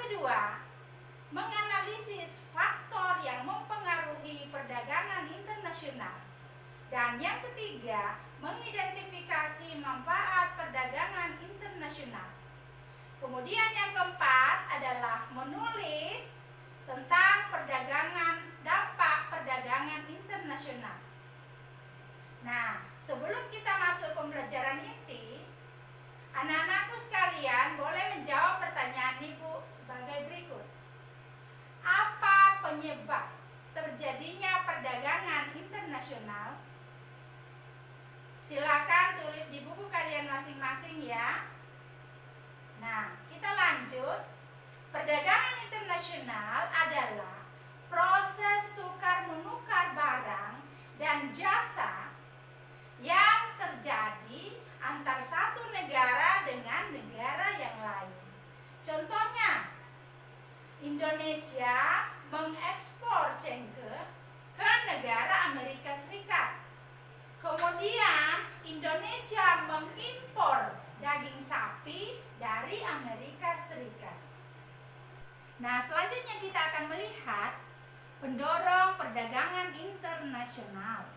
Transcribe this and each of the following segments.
kedua, menganalisis faktor yang mempengaruhi perdagangan internasional. Dan yang ketiga, mengidentifikasi manfaat perdagangan internasional. Kemudian yang keempat adalah menulis tentang dampak perdagangan internasional. Nah, sebelum kita masuk pembelajaran inti, anak-anakku sekalian boleh menjawab pertanyaan Ibu sebagai berikut. Apa penyebab terjadinya perdagangan internasional? Silakan tulis di buku kalian masing-masing ya. Nah, kita lanjut. Perdagangan internasional adalah proses tukar-menukar barang dan jasa yang terjadi antar satu negara dengan negara yang lain. Contohnya, Indonesia mengekspor cengkeh ke negara Amerika Serikat. Kemudian Indonesia mengimpor daging sapi dari Amerika Serikat. Nah, selanjutnya kita akan melihat pendorong perdagangan internasional.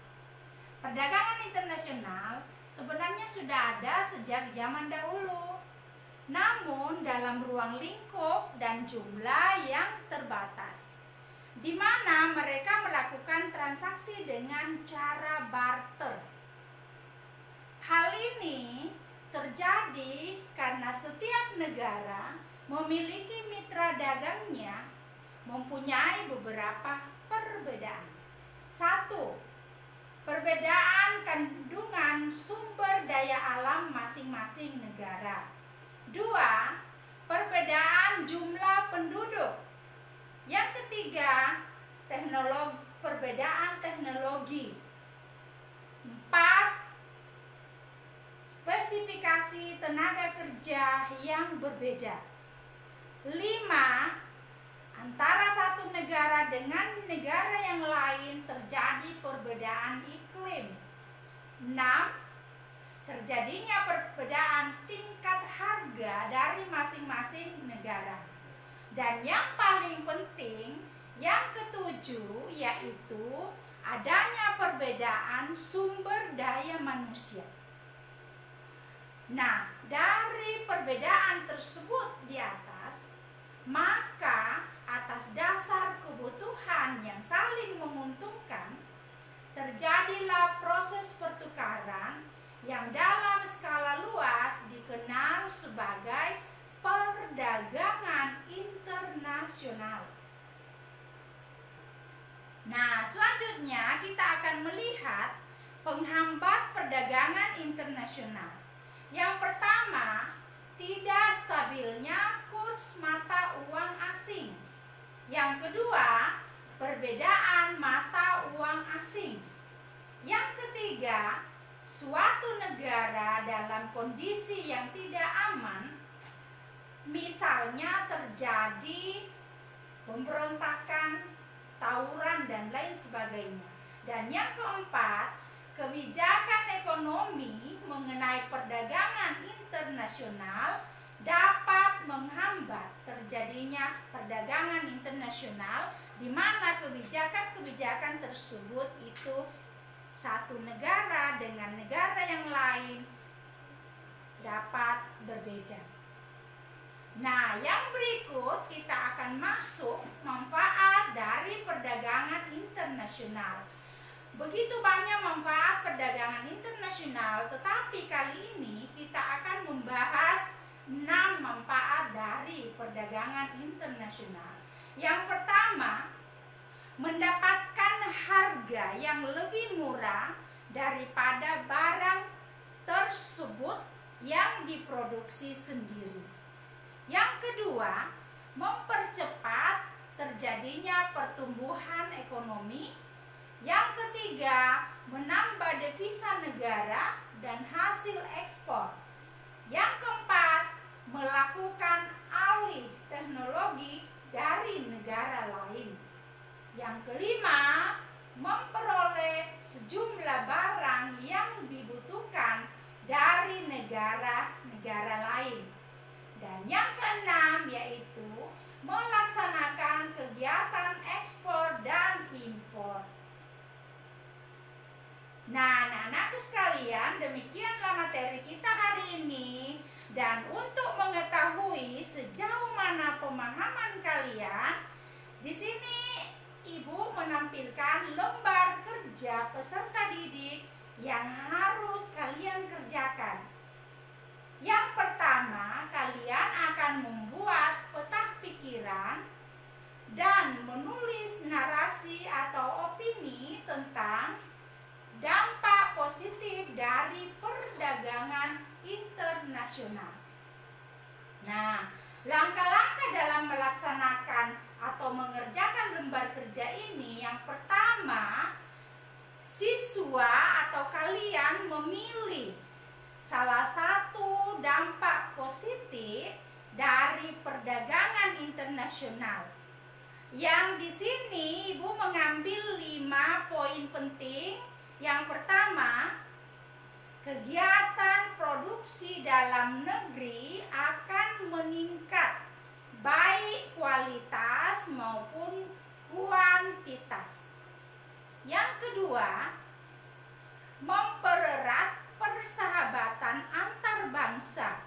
Perdagangan internasional sebenarnya sudah ada sejak zaman dahulu, namun dalam ruang lingkup dan jumlah yang terbatas, di mana mereka melakukan transaksi dengan cara barter. Hal ini terjadi karena setiap negara memiliki mitra dagangnya mempunyai beberapa perbedaan. 1. Perbedaan kandungan sumber daya alam masing-masing negara. 2. Perbedaan jumlah penduduk. Yang ketiga, perbedaan teknologi. 4. Spesifikasi tenaga kerja yang berbeda. 5. Antara satu negara dengan negara yang lain terjadi perbedaan iklim. 6. Terjadinya perbedaan tingkat harga dari masing-masing negara. Dan yang paling penting, yang ketujuh, yaitu adanya perbedaan sumber daya manusia. Nah, dari perbedaan tersebut di atas, maka atas dasar kebutuhan yang saling menguntungkan, terjadilah proses pertukaran yang dalam skala luas dikenal sebagai perdagangan internasional. Nah, selanjutnya kita akan melihat penghambat perdagangan internasional. Yang pertama, tidak stabilnya kurs mata uang asing. Yang kedua, perbedaan mata uang asing. Yang ketiga, suatu negara dalam kondisi yang tidak aman, misalnya terjadi pemberontakan, tawuran, dan lain sebagainya. Dan yang keempat, kebijakan ekonomi mengenai perdagangan internasional dapat menghambat terjadinya perdagangan internasional, di mana kebijakan-kebijakan tersebut itu satu negara dengan negara yang lain dapat berbeda. Nah, yang berikut kita akan masuk manfaat dari perdagangan internasional. Begitu banyak manfaat perdagangan internasional, tetapi kali ini kita akan membahas 6 manfaat dari perdagangan internasional. Yang pertama, mendapatkan harga yang lebih murah daripada barang tersebut yang diproduksi sendiri. Yang kedua, mempercepat terjadinya pertumbuhan ekonomi. Yang ketiga, menambah devisa negara dan hasil ekspor. Yang keempat, melakukan alih teknologi dari negara lain. Yang kelima, memperoleh sejumlah barang yang dibutuhkan dari negara-negara lain. Dan yang keenam, yaitu Nah, anak-anakku sekalian, demikianlah materi kita hari ini. Dan untuk mengetahui sejauh mana pemahaman kalian, di sini Ibu menampilkan lembar kerja peserta didik yang harus kalian kerjakan. Yang pertama, kalian akan membuat peta pikiran dan menulis narasi atau opini tentang dampak positif dari perdagangan internasional. Nah, langkah-langkah dalam melaksanakan atau mengerjakan lembar kerja ini, yang pertama, siswa atau kalian memilih salah satu dampak positif dari perdagangan internasional. Yang di sini Ibu mengambil 5 poin penting. Yang pertama, kegiatan produksi dalam negeri akan meningkat, baik kualitas maupun kuantitas. Yang kedua, mempererat persahabatan antar bangsa.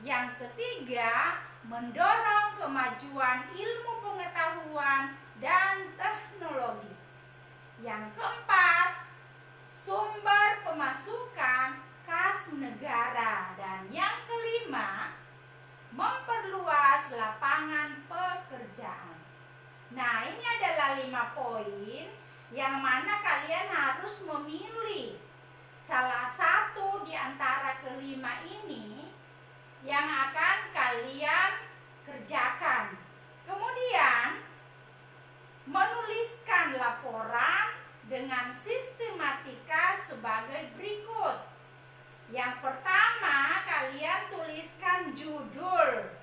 Yang ketiga, mendorong kemajuan ilmu pengetahuan dan teknologi. Yang keempat, sumber pemasukan kas negara. Dan yang kelima, memperluas lapangan pekerjaan. Nah, ini adalah 5 poin yang mana kalian harus memilih salah satu di antara kelima ini yang akan kalian kerjakan. Kemudian menuliskan laporan dengan sistematika sebagai berikut. Yang pertama, kalian tuliskan judul,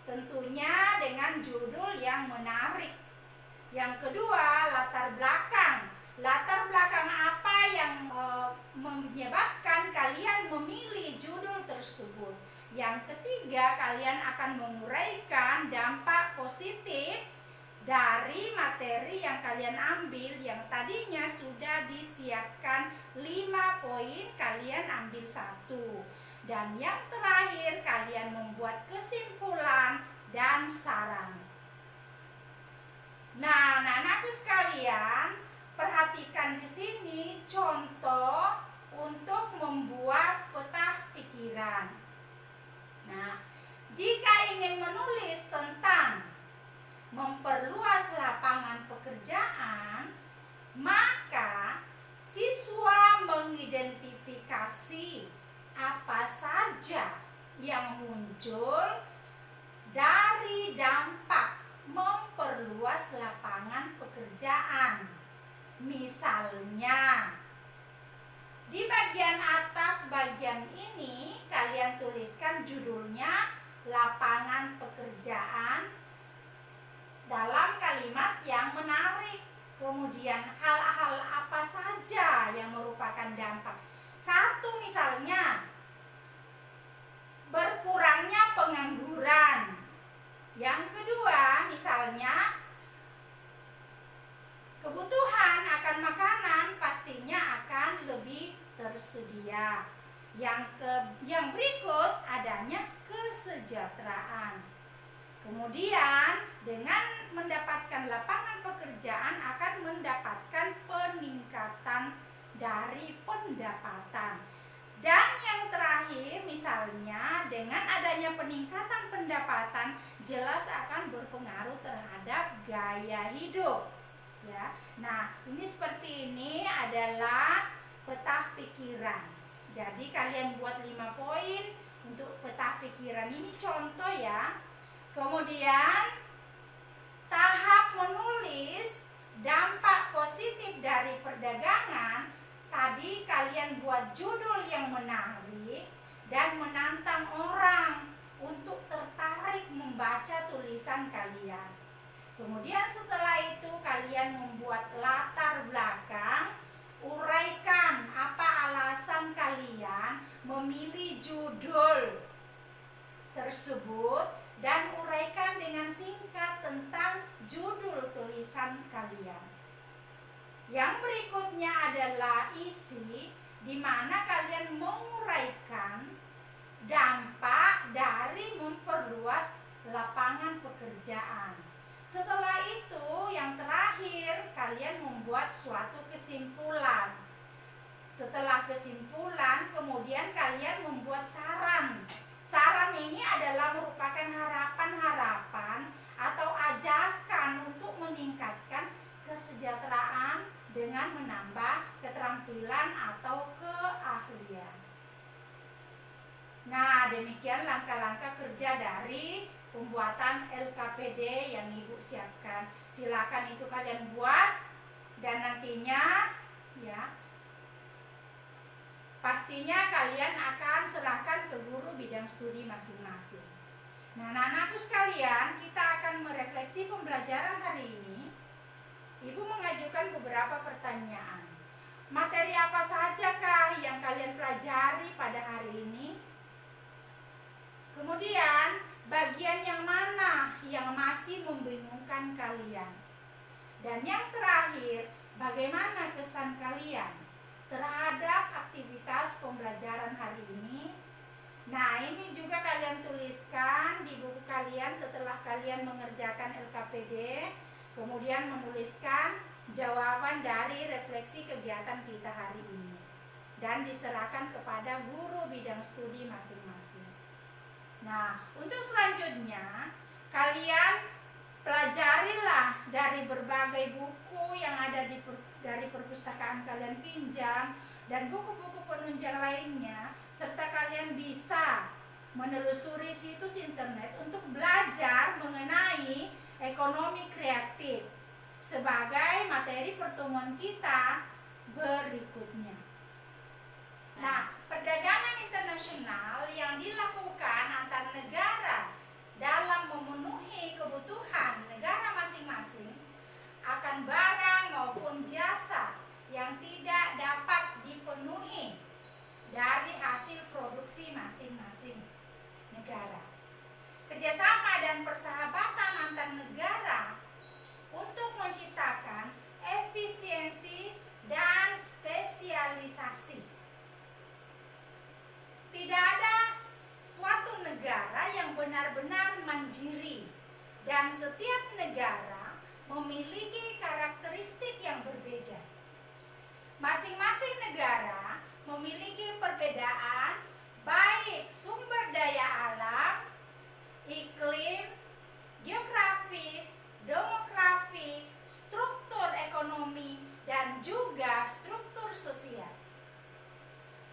tentunya dengan judul yang menarik. Yang kedua, latar belakang. Latar belakang apa yang menyebabkan kalian memilih judul tersebut. Yang ketiga, kalian akan menguraikan dampak positif dari materi yang kalian ambil, yang tadinya sudah disiapkan 5 poin, kalian ambil 1. Dan yang terakhir, kalian membuat kesimpulan dan saran. Nah, anak-anakku sekalian, perhatikan di sini contoh untuk membuat peta pikiran. Nah, jika ingin menulis tentang memperluas lapangan pekerjaan, maka siswa mengidentifikasi apa saja yang muncul dari dampak memperluas lapangan pekerjaan. Misalnya, di bagian atas bagian ini kalian tuliskan judulnya lapangan pekerjaan dalam kalimat yang menarik. Kemudian hal-hal apa saja yang merupakan dampak. 1 misalnya, berkurangnya pengangguran. Yang kedua misalnya, kebutuhan akan makanan pastinya akan lebih tersedia. Yang berikut adanya kesejahteraan. Kemudian dengan mendapatkan lapangan pekerjaan akan mendapatkan peningkatan dari pendapatan. Dan yang terakhir misalnya, dengan adanya peningkatan pendapatan jelas akan berpengaruh terhadap gaya hidup. Ya. Nah, ini seperti ini adalah peta pikiran. Jadi kalian buat 5 poin untuk peta pikiran ini contoh ya. Kemudian tahap menulis dampak positif dari perdagangan. Tadi kalian buat judul yang menarik dan menantang orang untuk tertarik membaca tulisan kalian. Kemudian setelah itu kalian membuat latar belakang, uraikan apa alasan kalian memilih judul tersebut dan uraikan dengan singkat tentang judul tulisan kalian. Yang berikutnya adalah isi, di mana kalian menguraikan dampak dari memperluas lapangan pekerjaan. Setelah itu, yang terakhir, kalian membuat suatu kesimpulan. Setelah kesimpulan, kemudian kalian membuat saran. Saran ini adalah merupakan harapan-harapan atau ajakan untuk meningkatkan kesejahteraan dengan menambah keterampilan atau keahlian. Nah, demikian langkah-langkah kerja dari pembuatan LKPD yang Ibu siapkan. Silakan itu kalian buat, dan nantinya ya pastinya kalian akan serahkan ke guru bidang studi masing-masing. Nah, anak-anakku sekalian, kita akan merefleksi pembelajaran hari ini. Ibu mengajukan beberapa pertanyaan. Materi apa sajakah yang kalian pelajari pada hari ini? Kemudian, bagian yang mana yang masih membingungkan kalian? Dan yang terakhir, bagaimana kesan kalian terhadap aktivitas pembelajaran hari ini? Nah, ini juga kalian tuliskan di buku kalian setelah kalian mengerjakan LKPD, kemudian menuliskan jawaban dari refleksi kegiatan kita hari ini dan diserahkan kepada guru bidang studi masing-masing. Nah, untuk selanjutnya kalian pelajarilah dari berbagai buku yang ada dari perpustakaan kalian pinjam dan buku-buku penunjang lainnya, serta kalian bisa menelusuri situs internet untuk belajar mengenai ekonomi kreatif sebagai materi pertemuan kita berikutnya. Nah, perdagangan internasional yang dilakukan antar negara dalam memenuhi kebutuhan negara masing-masing akan barang maupun jasa yang tidak dapat dipenuhi dari hasil produksi masing-masing negara. Kerjasama dan persahabatan antar negara untuk menciptakan efisiensi dan spesialisasi. Tidak ada suatu negara yang benar-benar mandiri, dan setiap negara memiliki karakteristik yang berbeda. Masing-masing negara memiliki perbedaan baik sumber daya alam, iklim, geografis, demografi, struktur ekonomi, dan juga struktur sosial.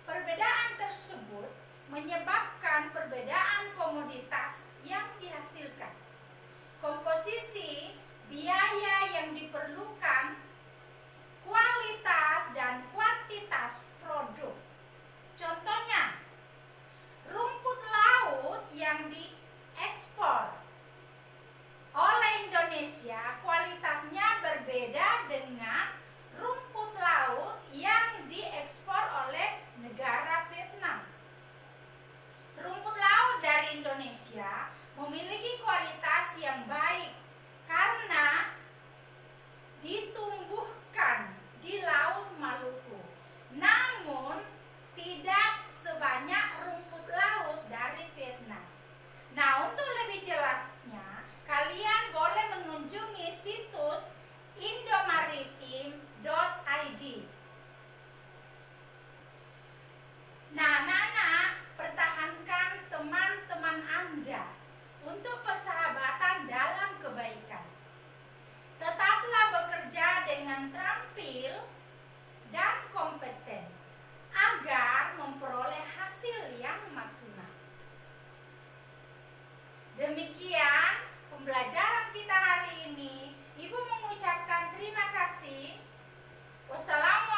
Perbedaan tersebut menyebabkan perbedaan komoditas yang dihasilkan, komposisi biaya yang diperlukan, kualitas dan kuantitas produk. Contohnya, rumput laut yang diekspor oleh Indonesia kualitasnya berbeda dengan rumput laut yang diekspor oleh negara Vietnam. Rumput laut dari Indonesia memiliki kualitas yang baik karena ditumbuhkan di Laut Maluku. Namun tidak sebanyak rumput laut dari Vietnam. Nah, untuk lebih jelasnya, kalian boleh mengunjungi situs indomaritim.id. Nah, anak-anak, pertahankan teman-teman Anda untuk persahabatan dalam kebaikan. Tetaplah bekerja dengan terampil dan kompeten agar memperoleh hasil yang maksimal. Demikian pembelajaran kita hari ini. Ibu mengucapkan terima kasih. Wassalamualaikum